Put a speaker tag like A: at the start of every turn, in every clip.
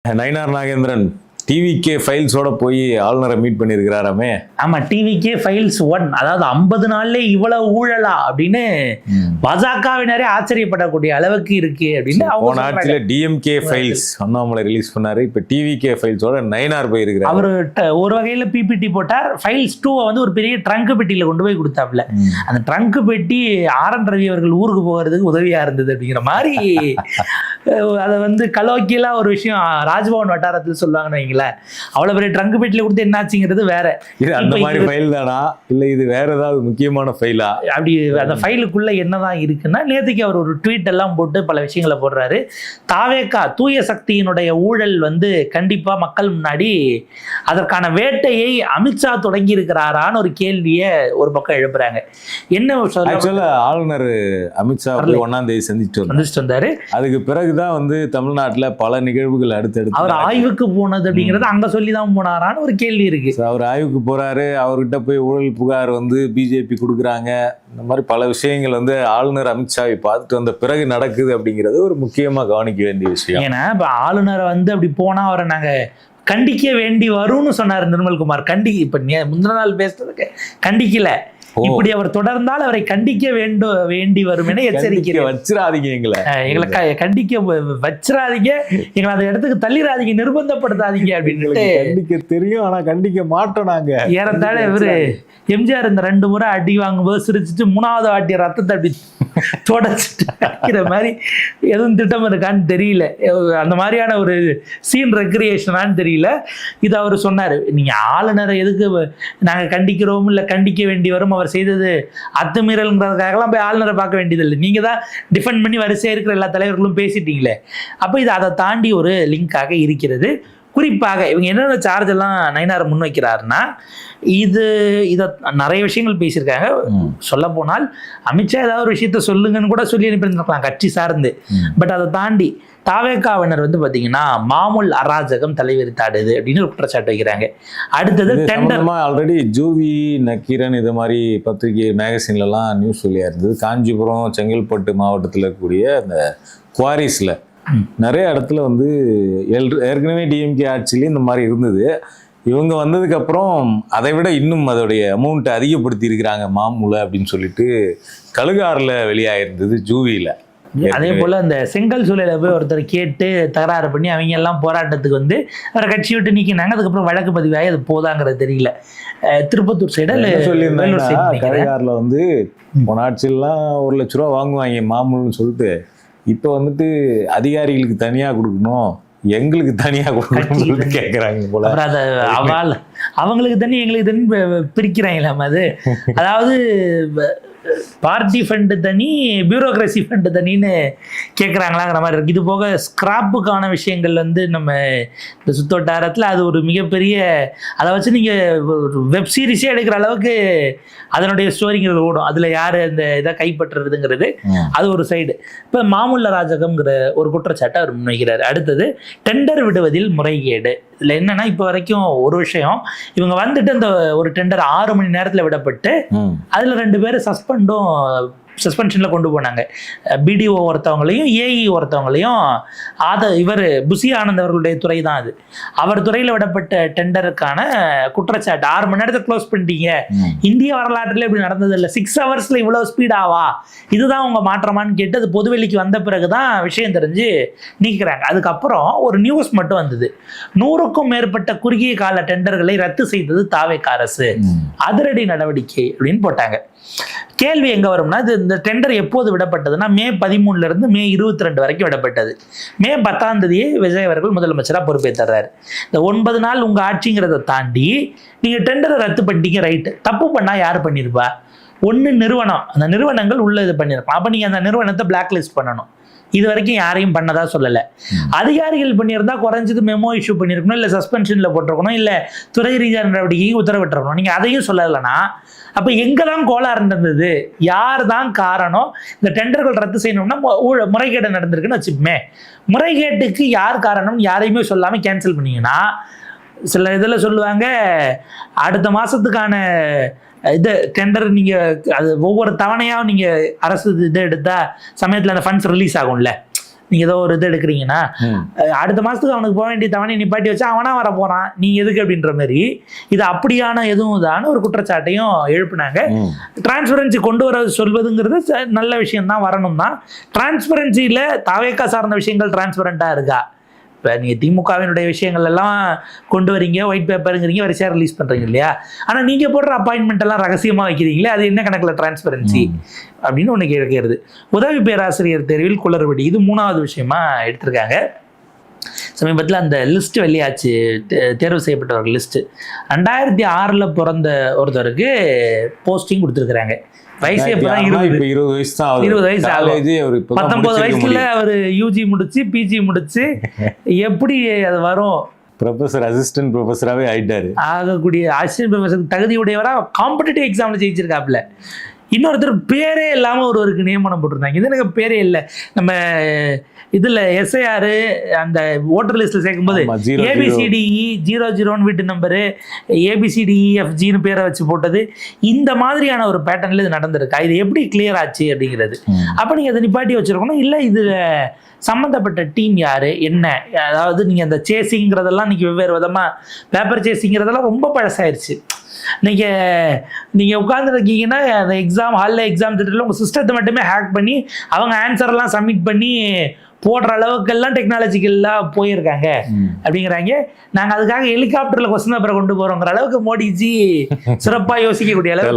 A: Nainar Nagendran TVK ஃபைல்ஸோட போய் ஆளுநரை meet பண்ணியிருக்கிறாராமே.
B: ஆமா, டிவிகே ஃபைல்ஸ் 1, அதாவது 50 நாள்ல இவ்வளவு ஊழலா அப்படின்னு பாஜகவினரே ஆச்சரியப்படக்கூடிய அளவுக்கு இருக்கு அப்படின்னு
A: போன ஆட்சியில டிஎம்கே ஃபைல்ஸ் அண்ணாமலை ரிலீஸ் பண்ணாரு. இப்ப டிவிகே ஃபைல்ஸோட நயினார் போயிருக்கிறார்.
B: அவர் ஒரு வகையில பிபிடி போட்டார். ஃபைல்ஸ் 2 வந்து ஒரு பெரிய ட்ரங்க் பெட்டியில கொண்டு போய் கொடுத்தாப்ல. அந்த ட்ரங்க் பெட்டி RN ரவி அவர்கள் ஊருக்கு போகிறதுக்கு உதவியா இருந்தது அப்படிங்கிற மாதிரி அதை வந்து கலோக்கியலா ஒரு விஷயம் ராஜ்பவன் வட்டாரத்தில் சொல்லுவாங்கன்னு வைங்களேன். அவ்வளவு பெரிய ட்ரங்க் பெட்டியில கொடுத்து என்னாச்சுங்கிறது வேற.
A: இது அந்த மாதிரி ஃபைல் தானா இல்ல இது வேற ஏதாவது முக்கியமான ஃபைலா?
B: அப்படி அந்த ஃபைலுக்குள்ள என்னதான் இருக்குன்னா, நேற்றுக்கு அவர் ஒரு ட்வீட் எல்லாம் போட்டு பல விஷயங்களை போடுறாரு. தாவேகா தூய சக்தியினுடைய ஊழல் வந்து கண்டிப்பா மக்கள் முன்னாடி அதற்கான வேட்டையை அமித்ஷா தொடங்கி இருக்கிறாரான்னு ஒரு கேள்வியை ஒரு பக்கம் எழுப்புறாங்க. என்ன சொல்ல,
A: ஆளுநர் அமித்ஷா 1ஆம் தேதி சந்திச்சுட்டு வந்தாரு. அதுக்கு பிறகுதான் வந்து தமிழ்நாட்டுல பல நிகழ்வுகள் அடுத்தடுத்து
B: அவர் ஆய்வுக்கு போனது அப்படிங்கறது அங்க சொல்லிதான் போனாரான்னு ஒரு கேள்வி இருக்கு.
A: அவர் ஆய்வுக்கு போறாரு, அவர்கிட்ட போய் ஊழல் புகார் வந்து பிஜேபி கொடுக்குறாங்க. இந்த மாதிரி பல விஷயங்கள் வந்து ஆளுநர் அமித்ஷாவை பார்த்துட்டு வந்த பிறகு நடக்குது அப்படிங்கிறது ஒரு முக்கியமா கவனிக்க வேண்டிய விஷயம்.
B: ஏன்னா இப்ப ஆளுநரை வந்து அப்படி போனா அவரை நாங்க கண்டிக்க வேண்டி வரும்னு சொன்னார் நிர்மல்குமார். இப்ப முந்தின நாள் பேசுறதுக்கு கண்டிக்கல. இப்படி அவர் தொடர்ந்தால் அவரை கண்டிக்க வேண்டி வரும் என எச்சரிக்கை
A: வச்சிடாதீங்க,
B: எங்களை கண்டிக்க வச்சிடாதீங்க, எங்களை அந்த இடத்துக்கு தள்ளிடாதீங்க, நிர்பந்தப்படுத்தாதீங்க அப்படின்னு
A: கண்டிக்க தெரியும். ஆனா கண்டிக்க மாட்டோம் நாங்க.
B: ஏறத்தாழ இவரு எம்ஜிஆர் இந்த 2 முறை அடி வாங்கும்போது சிரிச்சுட்டு 3வது வாட்டி ரத்தத்தை அப்படி தொடச்சிட்டு மாதிரி எதுவும் திட்டம் இருக்கான்னு தெரியல. அந்த மாதிரியான ஒரு சீன் ரெக்ரியேஷனான்னு தெரியல. இது அவர் சொன்னார். நீங்க ஆளுநரை எதுக்கு நாங்க கண்டிக்கிறோம் இல்ல கண்டிக்க வேண்டி வரும், அவர் செய்தது அத்துமீறல்ங்கிறதுக்காகலாம் போய் ஆளுநரை பார்க்க வேண்டியதில்லை. நீங்க தான் டிஃபெண்ட் பண்ணி வரிசையா இருக்கிற எல்லா தலைவர்களும் பேசிட்டீங்களே. அப்ப இது அதை தாண்டி ஒரு லிங்காக இருக்கிறது. குறிப்பாக இவங்க என்னென்ன சார்ஜ் எல்லாம் நயினார் முன்வைக்கிறாருன்னா, இதை நிறைய விஷயங்கள் பேசியிருக்காங்க. சொல்ல போனால் அமித்ஷா ஏதாவது ஒரு விஷயத்த சொல்லுங்கன்னு கூட சொல்லி அனுப்பியிருந்திருக்கலாம் கட்சி சார்ந்து. பட் அதை தாண்டி தாவேகாவினர் வந்து பாத்தீங்கன்னா மாமூல் அராஜகம் தலைவிரித்தாடுது அப்படின்னு ஒரு குற்றச்சாட்டு வைக்கிறாங்க. அடுத்தது டெண்டர்.
A: ஆல்ரெடி ஜூவி நக்கீரன் இது மாதிரி பத்திரிகை மேகசின்லாம் நியூஸ் சொல்லியா இருந்தது. காஞ்சிபுரம் செங்கல்பட்டு மாவட்டத்தில் இருக்கக்கூடிய அந்த குவாரிஸ்ல நிறைய இடத்துல வந்து ஏற்கனவே டிஎம்கே ஆட்சியிலே இந்த மாதிரி இருந்தது. இவங்க வந்ததுக்கு அப்புறம் அதை விட இன்னும் அதோடைய அமௌண்ட்டை அதிகப்படுத்தி இருக்கிறாங்க மாமூலை அப்படின்னு சொல்லிட்டு கழுகாரில் வெளியாயிருந்தது ஜூவியில்.
B: அதே போல அந்த செங்கல் சூழலை போய் ஒருத்தர் கேட்டு தகராறு பண்ணி அவங்க எல்லாம் போராட்டத்துக்கு வந்து அவரை கட்சி விட்டு நீக்கினாங்க. அதுக்கப்புறம் வழக்கு பதிவாகி அது போதாங்கிறது தெரியல. திருப்பத்தூர் சைடு
A: சொல்லியிருந்தாங்க, கழுகாரில் வந்து போன ஆட்சியெல்லாம் 1 லட்ச ரூபா வாங்குவாங்க மாமூல்னு சொல்லிட்டு, இப்போ வந்துட்டு அதிகாரிகளுக்கு தனியாக கொடுக்கணும், எங்களுக்கு தனியாக கொடுக்கணும்னு கேட்குறாங்க போல.
B: அவங்களுக்கு தனி எங்களுக்கு தனி பிரிக்கிறாங்களாம். அது அதாவது பார்ட்டி ஃபண்டு தனி, பியூரோக்ரஸி ஃபண்டு தனின்னு கேட்குறாங்களாங்கிற மாதிரி இருக்குது. இது போக ஸ்கிராப்புக்கான விஷயங்கள் வந்து நம்ம இந்த சுத்தோட்டாரத்தில் அது ஒரு மிகப்பெரிய, அதை வச்சு நீங்கள் வெப் சீரிஸே எடுக்கிற அளவுக்கு அதனுடைய ஸ்டோரிங்கிறது ஓடும். அதில் யார் அந்த இதை கைப்பற்றுறதுங்கிறது அது ஒரு சைடு. இப்போ மாமூல் ராஜகம்ங்கிற ஒரு குற்றச்சாட்டை அவர் முன்வைக்கிறார். அடுத்தது டெண்டர் விடுவதில் முறைகேடு. இதில் என்னன்னா, இப்போ வரைக்கும் ஒரு விஷயம், இவங்க வந்துட்டு இந்த ஒரு டெண்டர் 6 மணி நேரத்தில் விடப்பட்டு அதில் 2 பேர் சஸ்பென்ஷனில் கொண்டு போனாங்க. பிடிஓ ஒருத்தவங்களையும் ஏஇ ஒருத்தவங்களையும். இவர் புசி ஆனந்த் அவர்களுடைய துறை தான் அது. அவர் துறையில் விடப்பட்ட டெண்டருக்கான குற்றச்சாட்டு 6 மணி நேரத்தை க்ளோஸ் பண்ணிட்டீங்க, இந்திய வரலாற்றில் இப்படி நடந்தது இல்லை, 6 ஹவர்ஸில் இவ்வளோ ஸ்பீடாவா, இதுதான் உங்கள் மாற்றமானு கேட்டு அது பொதுவெளிக்கு வந்த பிறகு தான் விஷயம் தெரிஞ்சு நீக்கிறாங்க. அதுக்கப்புறம் ஒரு நியூஸ் மட்டும் வந்தது, 100க்கும் மேற்பட்ட குறுகிய கால டெண்டர்களை ரத்து செய்தது தாவேகா அரசு, அதிரடி நடவடிக்கை அப்படின்னு போட்டாங்க. கேள்வி எங்க வரும்னா, இந்த டெண்டர் எப்போது விடப்பட்டதுன்னா மே 13 இருந்து மே 22 வரைக்கும் விடப்பட்டது. மே 10ஆம் தேதியே விஜய் அவர்கள் முதலமைச்சராக பொறுப்பேற்றுறாரு. இந்த 9 நாள் உங்க ஆட்சிங்கிறத தாண்டி நீங்க டெண்டரை ரத்து பண்ணிட்டீங்க, ரைட்டு. தப்பு பண்ணா யார் பண்ணிருப்பா? ஒன்று நிறுவனம், அந்த நிறுவனங்கள் உள்ள இது பண்ணியிருப்பான். அப்ப நீங்க அந்த நிறுவனத்தை பிளாக் லிஸ்ட் பண்ணணும். இது வரைக்கும் யாரையும் பண்ணதா சொல்லலை. அதிகாரிகள் பண்ணியிருந்தா குறைஞ்சது மெமோ இஷ்யூ பண்ணியிருக்கணும், இல்லை சஸ்பென்ஷனில் போட்டிருக்கணும், இல்லை துறை ரீதியான நடவடிக்கைக்கு உத்தரவிட்டிருக்கணும். நீங்கள் அதையும் சொல்லலைன்னா அப்போ எங்கே தான் கோளாறு நடந்தது, யார் தான் காரணம்? இந்த டெண்டர்கள் ரத்து செய்யணும்னா முறைகேடு நடந்திருக்குன்னு வச்சுப்போமே, முறைகேட்டுக்கு யார் காரணம் யாரையுமே சொல்லாமல் கேன்சல் பண்ணிங்கன்னா, சில இதில் சொல்லுவாங்க அடுத்த மாதத்துக்கான இது டெண்டர் நீங்கள் அது ஒவ்வொரு தவணையாக நீங்கள் அரசு இது எடுத்தால் சமயத்தில் அந்த ஃபண்ட்ஸ் ரிலீஸ் ஆகும்ல, நீங்க ஏதோ ஒரு இது எடுக்கிறீங்கன்னா அடுத்த மாசத்துக்கு அவனுக்கு போக வேண்டிய தவணை நிப்பாட்டி வச்சா அவனா வர போறான், நீங்க எதுக்கு அப்படின்ற மாதிரி இது அப்படியான எதுவும் தான் ஒரு குற்றச்சாட்டையும் எழுப்புனாங்க. டிரான்ஸ்பரன்சி கொண்டு வர சொல்வதுங்கிறது நல்ல விஷயம் தான், வரணும் தான். டிரான்ஸ்பரன்சியில தாவேக்கா சார்ந்த விஷயங்கள் டிரான்ஸ்பரண்டா இருக்கா? இப்போ நீங்கள் திமுகவினுடைய விஷயங்கள் எல்லாம் கொண்டு வரீங்க, ஒயிட் பேப்பருங்கிறீங்க, வரிசையாக ரிலீஸ் பண்ணுறீங்க இல்லையா? ஆனால் நீங்கள் போடுற அப்பாயின்மெண்ட் எல்லாம் ரகசியமாக வைக்கிறீங்களே, அது என்ன கணக்கில் டிரான்ஸ்பரன்சி அப்படின்னு ஒன்று கேட்கிறது. உதவி பேராசிரியர் தேர்வில் குளறுபடி, இது 3வது விஷயமா எடுத்திருக்காங்க. சமீபத்தில் அந்த லிஸ்ட் வெளியாச்சு, தேர்வு செய்யப்பட்டவர்கள் லிஸ்ட்டு. 2006 பிறந்த ஒருத்தருக்கு போஸ்டிங் கொடுத்துருக்குறாங்க. வயசு எப்பதான்
A: 20 வயசு தான்,
B: 20 வயசு ஆகுது. 19 வயசுல அவரு யூஜி முடிச்சு பிஜி முடிச்சு எப்படி அது வரும்?
A: ப்ரொஃபஸர் அசிஸ்டன்ட் ப்ரொஃபஸராகவே ஆயிட்டாரு.
B: ஆகக்கூடிய அசிஸ்டன்ட் ப்ரொஃபஸர் தகுதியுடையவரா காம்படிட்டிவ் எக்ஸாம்ல ஜெயிச்சிருக்காப்புல. இன்னொருத்தர் பேரே இல்லாமல் ஒருவருக்கு நியமனம் போட்டிருந்தாங்க. இது எனக்கு பேரே இல்லை. நம்ம இதில் எஸ்ஐஆர் அந்த ஓட்டர் லிஸ்ட்டில் சேர்க்கும்போது ABCDE 00 வீட்டு நம்பரு, ABCDEFGன்னு பேரை வச்சு போட்டது, இந்த மாதிரியான ஒரு பேட்டர்னில் இது நடந்திருக்கா? இது எப்படி கிளியர் ஆச்சு அப்படிங்கிறது. அப்போ நீங்கள் அதை நிப்பாட்டி வச்சுருக்கணும். இல்லை இதில் சம்மந்தப்பட்ட டீம் யார் என்ன, அதாவது நீங்கள் அந்த சேசிங்கிறதெல்லாம் இன்றைக்கி வெவ்வேறு விதமாக, பேப்பர் சேசிங்கிறதெல்லாம் ரொம்ப பழசாயிருச்சு. நீங்கள் உட்காந்துருக்கீங்கன்னா அந்த எக்ஸாம் ஹாலில் எக்ஸாம் திட்டத்தில் உங்கள் சிஸ்டத்தை மட்டுமே ஹேக் பண்ணி அவங்க ஆன்சரெல்லாம் சப்மிட் பண்ணி போடுற அளவுக்கெல்லாம் டெக்னாலஜிக்கெல்லாம் போயிருக்காங்க அப்படிங்கிறாங்க. நாங்கள் அதுக்காக ஹெலிகாப்டரில் கொஸ்டின் பேப்பரை கொண்டு போகிறோங்கிற அளவுக்கு மோடிஜி சிறப்பாக யோசிக்கக்கூடிய அளவுக்கு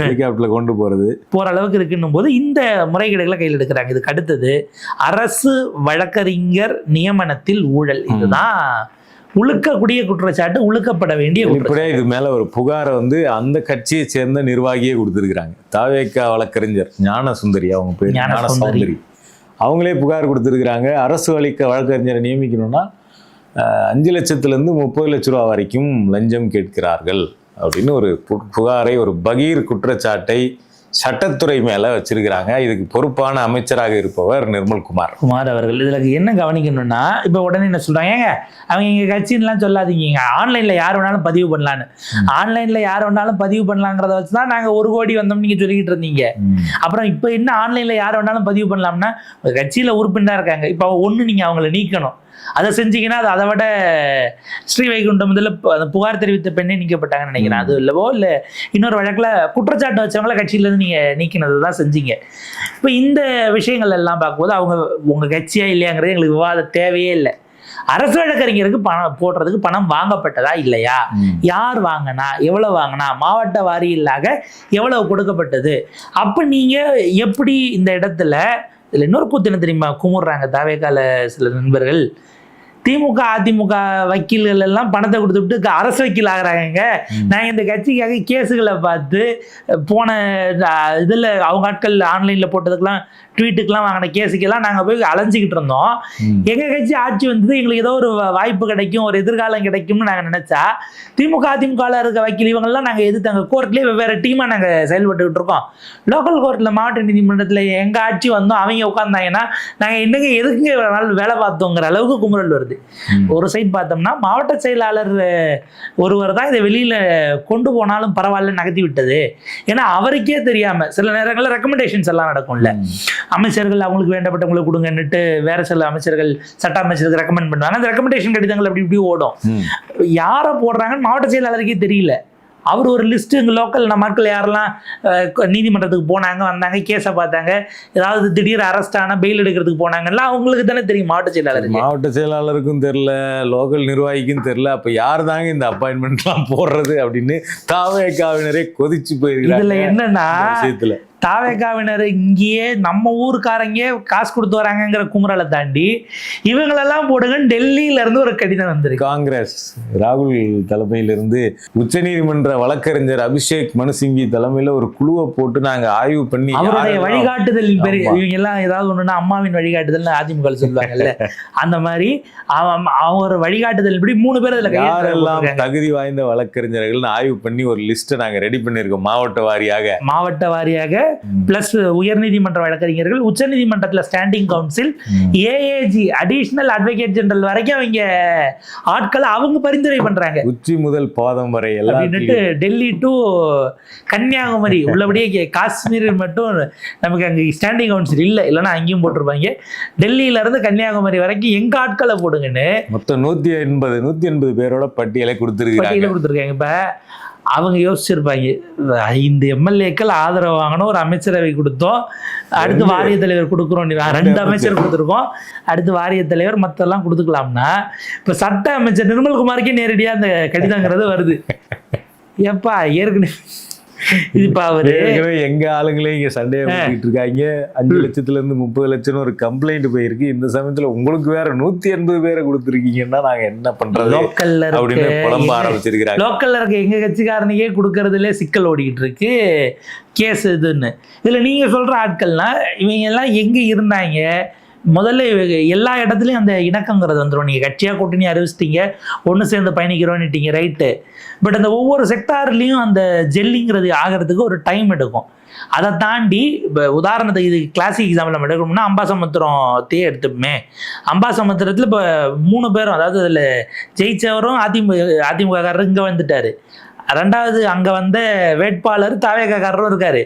A: ஹெலிகாப்டரில் கொண்டு போகிற அளவுக்கு
B: இருக்குன்னும் போது இந்த முறைகேடுகளை கையில் எடுக்கிறாங்க. இதுக்கு அடுத்தது அரசு வழக்கறிஞர் நியமனத்தில் ஊழல். இதுதான் உழுக்கக்கூடிய குற்றச்சாட்டு, உழுக்கப்பட வேண்டிய குற்றச்சாட்டு.
A: இது மேல ஒரு புகாரை அந்த கட்சியை சேர்ந்த நிர்வாகியே கொடுத்திருக்கிறாங்க. தாவேக்கா வழக்கறிஞர் ஞானசுந்தரி, அவங்க பேர் ஞானசுந்தரி, அவங்களே புகார் கொடுத்திருக்கிறாங்க. அரசு வழக்கறிஞரை நியமிக்கணும்னா 5 லட்சத்திலிருந்து 30 லட்ச ரூபா வரைக்கும் லஞ்சம் கேட்கிறார்கள் அப்படின்னு ஒரு புகாரை, ஒரு பகீர் குற்றச்சாட்டை சட்டத்துறை மேல வச்சிருக்கிறாங்க. இதுக்கு பொறுப்பான அமைச்சராக இருப்பவர் நிர்மல்குமார்
B: அவர்கள். இதுல என்ன கவனிக்கணும்னா, இப்ப உடனே என்ன சொல்றாங்க, அவங்க எங்க கட்சின்லாம் சொல்லாதீங்க, ஆன்லைன்ல யார் வேணாலும் பதிவு பண்ணலான்னு. ஆன்லைன்ல யார் வேணாலும் பதிவு பண்ணலாங்கிறத வச்சுதான் நாங்க 1 கோடி வந்தோம் நீங்க சொல்லிக்கிட்டு இருந்தீங்க. அப்புறம் இப்ப என்ன ஆன்லைன்ல யார் வேணாலும் பதிவு பண்ணலாம்னா, கட்சியில உறுப்பினரா இருக்காங்க, இப்ப ஒண்ணு நீங்க அவங்களை நீக்கணும். அதை செஞ்சீங்கன்னா அது அதை விட ஸ்ரீவைகுண்டம் இதில் புகார் தெரிவித்த பெண்ணே நீக்கப்பட்டாங்கன்னு நினைக்கிறேன். அது இல்லவோ இல்லை இன்னொரு வழக்கில் குற்றச்சாட்டு வச்சவங்கள கட்சியிலேருந்து நீங்கள் நீக்கினது தான் செஞ்சீங்க. இப்போ இந்த விஷயங்கள் எல்லாம் பார்க்கும்போது அவங்க உங்கள் கட்சியா இல்லையாங்கிறது எங்களுக்கு விவாதம் தேவையே இல்லை. அரசு வழக்கறிஞருக்கு பணம் போடுறதுக்கு பணம் வாங்கப்பட்டதா இல்லையா, யார் வாங்கினா, எவ்வளவு வாங்கினா, மாவட்ட வாரியில்லாக எவ்வளவு கொடுக்கப்பட்டது, அப்போ நீங்கள் எப்படி இந்த இடத்துல இதில் இன்னொரு கூத்து என்ன தெரியுமா குமுறாங்க தாவேக்கால சில நண்பர்கள், திமுக அதிமுக வக்கீல்கள் எல்லாம் பணத்தை கொடுத்துட்டு அரசு வக்கீல் ஆகிறாங்க. நாங்கள் இந்த கட்சிக்காக கேஸுகளை பார்த்து போன இதில் அவங்க ஆட்கள் ஆன்லைனில் போட்டதுக்கெல்லாம் ட்வீட்டுக்கெல்லாம் வாங்கின கேஸுக்கெல்லாம் நாங்கள் போய் அலைஞ்சிக்கிட்டு இருந்தோம். எங்கள் கட்சி ஆட்சி வந்தது, எங்களுக்கு ஏதோ ஒரு வாய்ப்பு கிடைக்கும், ஒரு எதிர்காலம் கிடைக்கும்னு நாங்கள் நினச்சா திமுக அதிமுகவில் இருக்க வக்கீல் இவங்கெல்லாம் நாங்கள் எதிர்த்தாங்க. கோர்ட்லேயே வெவ்வேறு டீமாக நாங்கள் செயல்பட்டுக்கிட்டு இருக்கோம். லோக்கல் கோர்ட்டில் மாவட்ட நீதிமன்றத்தில் எங்கள் ஆட்சி வந்தோம், அவங்க உட்காந்தாங்கன்னா நாங்கள் என்னங்க எதுக்குங்க வேலை பார்த்தோங்கிற அளவுக்கு குமுறல் வருது. ஒரு சைட் பார்த்தோம்னா மாவட்ட செயலாளர் ஒருவர் தான் இதை வெளியில் கொண்டு போனாலும் பரவாயில்ல நகர்த்தி விட்டது. ஏன்னா அவருக்கே தெரியாமல் சில நேரங்களில் ரெக்கமெண்டேஷன்ஸ் எல்லாம் நடக்கும்ல, அமைச்சர்கள் அவங்களுக்கு வேண்டப்பட்டவங்களை கொடுங்கன்னுட்டு வேற சில அமைச்சர்கள் சட்ட அமைச்சருக்கு ரெக்கமெண்ட் பண்ணுவாங்க. அந்த ரெக்கமெண்டேஷன் கடிதங்கள் அப்படி இப்படி ஓடும். யாரை போடுறாங்கன்னு மாவட்ட செயலாளருக்கே தெரியல. அவர் ஒரு லிஸ்ட்டு எங்கள் லோக்கல் மக்கள் யாரெல்லாம் நீதிமன்றத்துக்கு போனாங்க, வந்தாங்க, கேஸை பார்த்தாங்க, ஏதாவது திடீர் அரெஸ்ட் ஆனால் பெயில் எடுக்கிறதுக்கு போனாங்கல்ல, அவங்களுக்கு தானே தெரியும். மாவட்ட செயலாளருக்கும் தெரியல, லோக்கல் நிர்வாகிக்கும் தெரியல. அப்போ யார் தாங்க இந்த அப்பாயின்மெண்ட்லாம் போடுறது அப்படின்னு தாவேக்காவினரே கொதிச்சு போயிருக்காங்க. இதில் என்னன்னா தாவேக்காவினர் இங்கேயே நம்ம ஊருக்காரங்க காசு கொடுத்து வராங்கிற குமுறலை தாண்டி இவங்களெல்லாம் போடுங்கன்னு டெல்லியில இருந்து ஒரு கடிதம் வந்திருக்கு.
A: காங்கிரஸ் ராகுல் தலைமையிலிருந்து உச்சநீதிமன்ற வழக்கறிஞர் அபிஷேக் மனு சிங்வி தலைமையில ஒரு குழுவை போட்டு நாங்க ஆய்வு பண்ணி
B: அவருடைய வழிகாட்டுதல் இவங்க எல்லாம் ஏதாவது ஒண்ணுன்னா அம்மாவின் வழிகாட்டுதல் அதிமுக சொல்லுவாங்கல்ல, அந்த மாதிரி அவர் வழிகாட்டுதல் இப்படி 3 பேர் அதுல
A: யாரெல்லாம் தகுதி வாய்ந்த வழக்கறிஞர்கள் ஆய்வு பண்ணி ஒரு லிஸ்ட்டை நாங்க ரெடி பண்ணியிருக்கோம். மாவட்ட வாரியாக
B: பிளஸ் உயர்நீதிமன்ற வழக்கறிஞர்கள், உச்சநீதிமன்றத்தில் standing council, AAG additional advocate general வரைக்கும் அவங்க ஆட்களை அவங்க பரிந்துரை பண்றாங்க.
A: உச்சி முதல் பாதம் வரை
B: அப்படின்ட்டு டெல்லி டு கன்னியாகுமரி உள்ளபடியே காஷ்மீர் மட்டும் நமக்கு அங்கே ஸ்டாண்டிங் கவுன்சில் இல்லைன்னா அங்கேயும் போட்டிருப்பாங்க. டெல்லியில இருந்து கன்னியாகுமரி வரைக்கும் எங்க ஆட்களை போடுங்கன்னு
A: மொத்தம் 180 பேரோட பட்டியலை கொடுத்துருக்காங்க.
B: இப்ப அவங்க யோசிச்சிருப்பாங்க, 5 எம்எல்ஏக்கள் ஆதரவு வாங்கணும், ஒரு அமைச்சரவை கொடுத்தோம், அடுத்து வாரிய தலைவர் கொடுக்குறோம், 2 அமைச்சர் கொடுத்துருக்கோம், அடுத்து வாரிய தலைவர் மற்றெல்லாம் கொடுத்துக்கலாம்னா இப்போ சட்ட அமைச்சர் நிர்மல்குமாருக்கே நேரடியாக அந்த கடிதங்கிறது வருது. ஏப்பா ஏற்கனவே இதுப்பா அவரு
A: எங்க ஆளுங்களே இங்க சண்டையை பண்ணிட்டு இருக்காங்க, 5 லட்சத்துல இருந்து 30 லட்சம் ஒரு கம்ப்ளைண்ட் போயிருக்கு, இந்த சமயத்துல உங்களுக்கு வேற 180 பேரை கொடுத்துருக்கீங்கன்னா நாங்க என்ன பண்றது அப்படின்னு புலம்ப ஆரம்பிச்சிருக்கிறாங்க.
B: லோக்கல்ல இருக்க எங்க கட்சிக்காரனையே கொடுக்கறதுல சிக்கல் ஓடிக்கிட்டு இருக்கு கேஸ் இதுன்னு. இதுல நீங்க சொல்ற ஆட்கள்னா இவங்க எல்லாம் எங்க இருந்தாங்க? முதல்ல எல்லா இடத்துலையும் அந்த இணக்கங்கிறது வந்துடும். நீங்கள் கட்சியாக கூட்டணி அறிவிச்சிட்டீங்க, ஒன்று சேர்ந்து பயணிக்கிறோன்னுட்டீங்க, ரைட்டு. பட் அந்த ஒவ்வொரு செக்டார்லேயும் அந்த ஜெல்லிங்கிறது ஆகிறதுக்கு ஒரு டைம் எடுக்கும். அதை தாண்டி இப்போ உதாரணத்துக்கு இது கிளாசிக் எக்ஸாம்பிள் நம்ம எடுக்கணும்னா அம்பாசமுத்திரத்தையே எடுத்துப்போமே. அம்பாசமுத்திரத்தில் இப்போ 3 பேரும், அதாவது அதில் ஜெயிச்சவரும் அதிமுககாரர் இங்கே வந்துட்டார், 2வது அங்கே வந்த வேட்பாளர் தாவேகாரரும் இருக்கார்,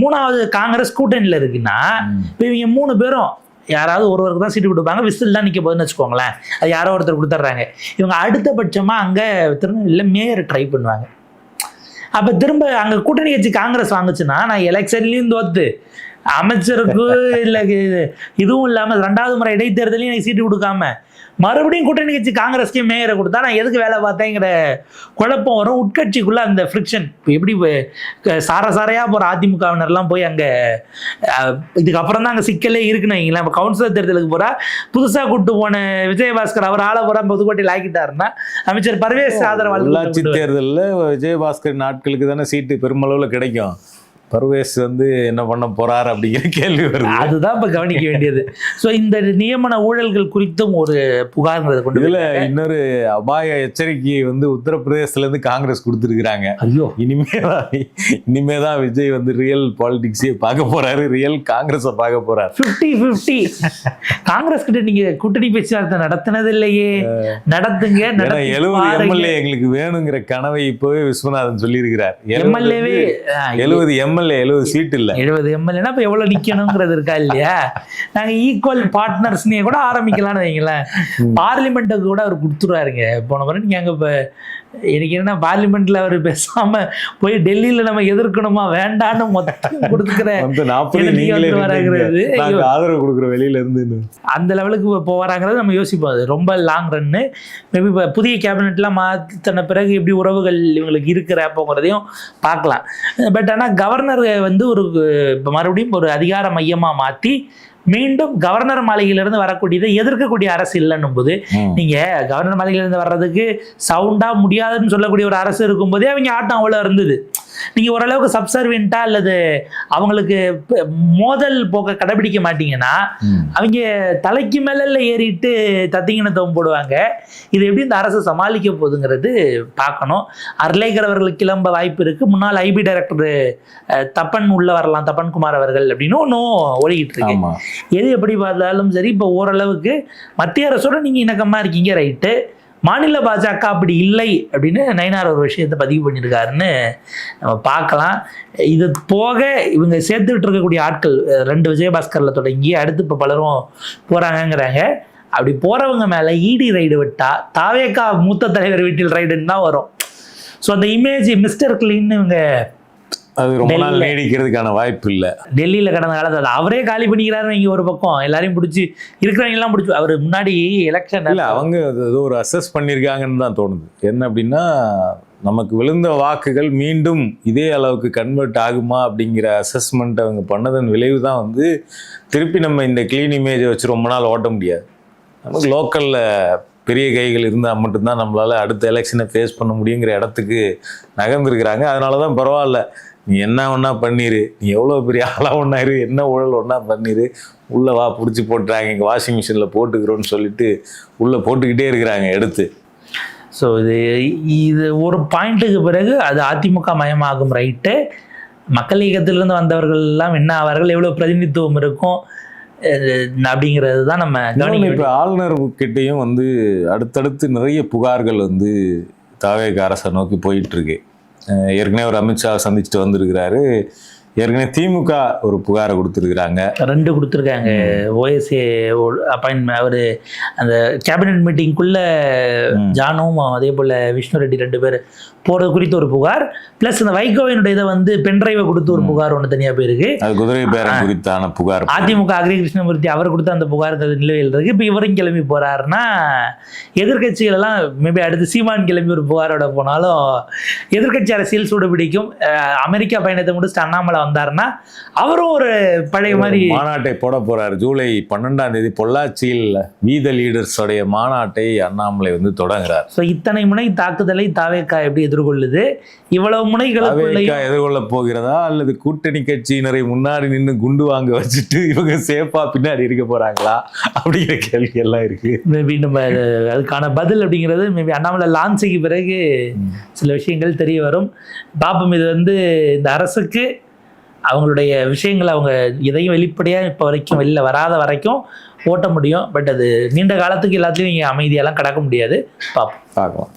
B: 3வது காங்கிரஸ் கூட்டணியில் இருக்குன்னா இப்போ இவங்க 3 பேரும் யாராவது ஒருவருக்கு தான் சீட்டு கொடுப்பாங்க, விசில் தான் நிற்க போகுதுன்னு வச்சுக்கோங்களேன், அது யாரோ ஒருத்தர் கொடுத்துட்றாங்க. இவங்க அடுத்தபட்சமாக அங்கே திருநெல்வேலியில் மேயர் ட்ரை பண்ணுவாங்க. அப்போ திரும்ப அங்கே கூட்டணி கட்சி காங்கிரஸ் வாங்குச்சுன்னா நான் எலெக்ஷன்லேயும் தோத்து அமைச்சருக்கு இல்லை இதுவும் இல்லாமல் 2வது முறை இடைத்தேர்தலையும் எனக்கு சீட்டு கொடுக்காம மறுபடியும் கூட்டணி கட்சி காங்கிரஸ்க்கே மேயரை கொடுத்தா நான் எதுக்கு வேலை பார்த்தேங்கிற குழப்பம் வரும். உட்கட்சிக்குள்ள அந்த ஃப்ரிக்ஷன் இப்போ எப்படி சாரையாக போகிற அதிமுகவினர்லாம் போய் அங்கே இதுக்கப்புறம் தான் அங்கே சிக்கலே இருக்குன்னு வைங்களேன். இப்போ கவுன்சிலர் தேர்தலுக்கு போகிறா புதுசாக கூப்பிட்டு போன விஜயபாஸ்கர் அவர் ஆள போகிறா புதுக்கோட்டையில் ஆக்கிட்டாருன்னா அமைச்சர் பர்வேஸ் ஆதரவாளர்
A: உள்ளாட்சி தேர்தலில் விஜயபாஸ்கர் நாட்களுக்கு தானே சீட்டு பெருமளவில் கிடைக்கும். பர்வேஸ் என்ன பண்ண போறாரு அப்படிங்கிற கேள்வி வருது.
B: அதுதான் இப்ப கவனிக்க வேண்டியது. ஸோ இந்த நியமன ஊழல்கள் குறித்தும் ஒரு புகார்ங்கிறத கொண்டு
A: இதுல இன்னொரு அபாய எச்சரிக்கை உத்தரப்பிரதேசத்துல இருந்து காங்கிரஸ் கொடுத்துருக்காங்க.
B: ஐயோ,
A: இனிமேதான் விஜய் ரியல் பாலிடிக்ஸே பார்க்க போறாரு, ரியல் காங்கிரஸை பார்க்க போறாரு.
B: 50-50 காங்கிரஸ் கிட்ட நீங்க கூட்டணி பேச்சுவார்த்தை நடத்தினது இல்லையே, நடத்துங்க.
A: 70 எம்எல்ஏ எங்களுக்கு வேணுங்கிற கனவை இப்பவே விஸ்வநாதன் சொல்லி இருக்கிறார். 70 சீட் இல்ல,
B: 70 எம்எல்ஏனா இப்ப எவ்வளவு நிக்கணுங்கிறது இருக்கா இல்லையா? நாங்க ஈக்குவல் பார்ட்னர்ஸ்னே கூட ஆரம்பிக்கலாம்னு வைங்களேன். பார்லிமெண்ட்டுக்கு கூட அவர் கொடுத்துருவாருங்க. போன முறை நீங்க அங்க இப்ப எனக்கு என்ன பார்லிமெண்ட்ல அவர் பேசாம போய் டெல்லியில நம்ம எதிர்க்கணுமா வேண்டான்னு மொத்தம் கொடுத்துக்கிற
A: ஆதரவு கொடுக்குற வெளியில இருந்து
B: அந்த லெவலுக்கு போவாராங்கிறது நம்ம யோசிப்போம். அது ரொம்ப லாங் ரன்னு. மேபி இப்போ புதிய கேபினெட்லாம் மாற்றின பிறகு எப்படி உறவுகள் இவங்களுக்கு இருக்கிற போங்கிறதையும் பார்க்கலாம். பட் ஆனால் கவர்னர் ஒரு இப்போ மறுபடியும் ஒரு அதிகார மையமாக மாற்றி மீண்டும் கவர்னர் மாளிகையிலிருந்து வரக்கூடியதை எதிர்க்கக்கூடிய அரசு இல்லைன்னும் போது, நீங்க கவர்னர் மாளிகையிலிருந்து வர்றதுக்கு சவுண்டா முடியாதுன்னு சொல்லக்கூடிய ஒரு அரசு இருக்கும்போதே அவங்க ஆட்டம் அவ்வளோ இருந்தது. நீங்க ஓரளவுக்கு சப்சர்வெண்டா அல்லது அவங்களுக்கு மோதல் போக்க கடைபிடிக்க மாட்டீங்கன்னா அவங்க தலைக்கு மேல ஏறிட்டு தத்திங்கினத்தவங்க போடுவாங்க. இது எப்படி இந்த அரசு சமாளிக்க போகுதுங்கிறது பார்க்கணும். அர்லேகர் அவர்களுக்கு கிளம்ப வாய்ப்பு இருக்கு. முன்னாள் ஐபி டைரக்டர் தப்பன் உள்ள வரலாம், தப்பன் குமார் அவர்கள் அப்படின்னு ஒன்றும் ஒழுகிட்டு இருக்கு. எது எப்படி பார்த்தாலும் சரி, இப்போ ஓரளவுக்கு மத்திய அரசோட நீங்க இணக்கமா இருக்கீங்க, ரைட்டு. மாநில பாஜக அப்படி இல்லை அப்படின்னு நயினார் ஒரு விஷயத்தை பதிவு பண்ணியிருக்காருன்னு நம்ம பார்க்கலாம். இது போக இவங்க சேர்த்துக்கிட்டு இருக்கக்கூடிய ஆட்கள் 2 விஜயபாஸ்கரில் தொடங்கி அடுத்து இப்போ பலரும் போகிறாங்கங்கிறாங்க. அப்படி போகிறவங்க மேலே இடி ரைடு விட்டா தாவேகா மூத்த தலைவர் வீட்டில் ரைடுன்னு தான் வரும். ஸோ அந்த இமேஜ் மிஸ்டர் கிளீன்னு இவங்க
A: அது ரொம்ப நாள் நீடிக்கிறதுக்கான வாய்ப்பு இல்லை.
B: டெல்லியில் கடந்த காலத்தில் அவரே காலி பண்ணிக்கிறாரு. இங்கே ஒரு பக்கம் எல்லாரையும் பிடிச்சி இருக்கிறவங்க எல்லாம் பிடிச்சி அவர் முன்னாடி எலெக்ஷன்
A: இல்லை அவங்க ஏதோ ஒரு அசஸ் பண்ணியிருக்காங்கன்னு தான் தோணுது. என்ன அப்படின்னா, நமக்கு விழுந்த வாக்குகள் மீண்டும் இதே அளவுக்கு கன்வெர்ட் ஆகுமா அப்படிங்கிற அசஸ்மெண்ட் அவங்க பண்ணதன் விளைவு தான் திருப்பி நம்ம இந்த க்ளீன் இமேஜை வச்சு ரொம்ப நாள் ஓட்ட முடியாது. நமக்கு லோக்கலில் பெரிய கைகள் இருந்தால் மட்டும்தான் நம்மளால் அடுத்த எலெக்ஷனை ஃபேஸ் பண்ண முடியுங்கிற இடத்துக்கு நகர்ந்துருக்கிறாங்க. அதனால தான் பரவாயில்ல, நீ என்ன ஒன்றா பண்ணிடு, நீ எவ்வளோ பெரிய ஆளாக ஒன்றாயிரு, என்ன ஊழல் ஒன்றா பண்ணிடு, உள்ளே வா பிடிச்சி போட்டுறாங்க, இங்கே வாஷிங் மிஷினில் போட்டுக்கிறோன்னு சொல்லிட்டு உள்ளே போட்டுக்கிட்டே இருக்கிறாங்க எடுத்து.
B: ஸோ இது ஒரு பாயிண்ட்டுக்கு பிறகு அது அதிமுக மயமாகும், ரைட்டு. மக்கள் இயக்கத்திலிருந்து வந்தவர்கள் எல்லாம் என்ன ஆவார்கள், எவ்வளவு பிரதிநிதித்துவம் இருக்கும் அப்படிங்கிறது தான் நம்ம கவனிக்க.
A: இப்போ ஆளுநர் கிட்டேயும் வந்து அடுத்தடுத்து நிறைய புகார்கள் வந்து தாவேக அரசை நோக்கி போயிட்டு இருக்கு. ஏற்கனவே ஒரு அமித்ஷா சந்திச்சுட்டு வந்திருக்கிறாரு. ஏற்கனவே திமுக ஒரு புகாரை கொடுத்துருக்குறாங்க,
B: 2 கொடுத்துருக்காங்க. ஓஎஸ்ஏ அப்பாயின்மெண்ட் அவர் அந்த கேபினட் மீட்டிங்குள்ள ஜானும் அதே போல் விஷ்ணு ரெட்டி 2 பேர் போகிறது குறித்து ஒரு புகார், ப்ளஸ் இந்த வைகோவினுடைய இதை வந்து பென்ட்ரைவை கொடுத்து ஒரு புகார் ஒன்று தனியாக போயிருக்கு.
A: அது குதிரை பேரம் குறித்தான புகார்.
B: அதிமுக அக்ரி கிருஷ்ணமூர்த்தி அவர் கொடுத்த அந்த புகார் நிலுவையில் இருக்கு. இப்போ இவரும் கிளம்பி போறாருன்னா எதிர்கட்சிகள் எல்லாம் மேபி அடுத்து சீமான் கிளம்பி ஒரு புகாரோட போனாலும் எதிர்கட்சி அரசியல் சூடு பிடிக்கும். அமெரிக்கா பயணத்தை முடிச்சுட்டு அண்ணாமலை வந்தாருன்னா அவரும் ஒரு பழைய மாதிரி
A: மாநாட்டை போட போறாரு. ஜூலை 12ஆம் தேதி பொள்ளாச்சியில் வீத லீடர்ஸோடைய மாநாட்டை அண்ணாமலை வந்து தொடங்குறார்.
B: ஸோ இத்தனை முனை தாக்குதலை தாவேக்கா எப்படி எதிர்கொள்ளுது? இவ்வளவு முனைகளுக்குள்ளேயும்
A: எதிர்கொள்ள போகிறதா அல்லது கூட்டணி கட்சியினரை முன்னாடி நின்று குண்டு வாங்க வச்சுட்டு இவங்க சேஃபா பின்னாடி இருக்க போறாங்களா அப்படிங்கிற கேள்வி எல்லாம் இருக்கு.
B: மேபி நம்ம அதுக்கான பதில் அப்படிங்கிறது மேபி அண்ணாமலை லான்ச்சுக்கு பிறகு சில விஷயங்கள் தெரிய வரும். பாப்பம். இது வந்து இந்த அரசுக்கு அவங்களுடைய விஷயங்கள் அவங்க எதையும் வெளிப்படையாக இப்போ வரைக்கும் வெளில வராத வரைக்கும் ஓட்ட முடியும். பட் அது நீண்ட காலத்துக்கு எல்லாத்துலையும் இங்கே அமைதியெல்லாம் கடக்க முடியாது. பார்க்கலாம்.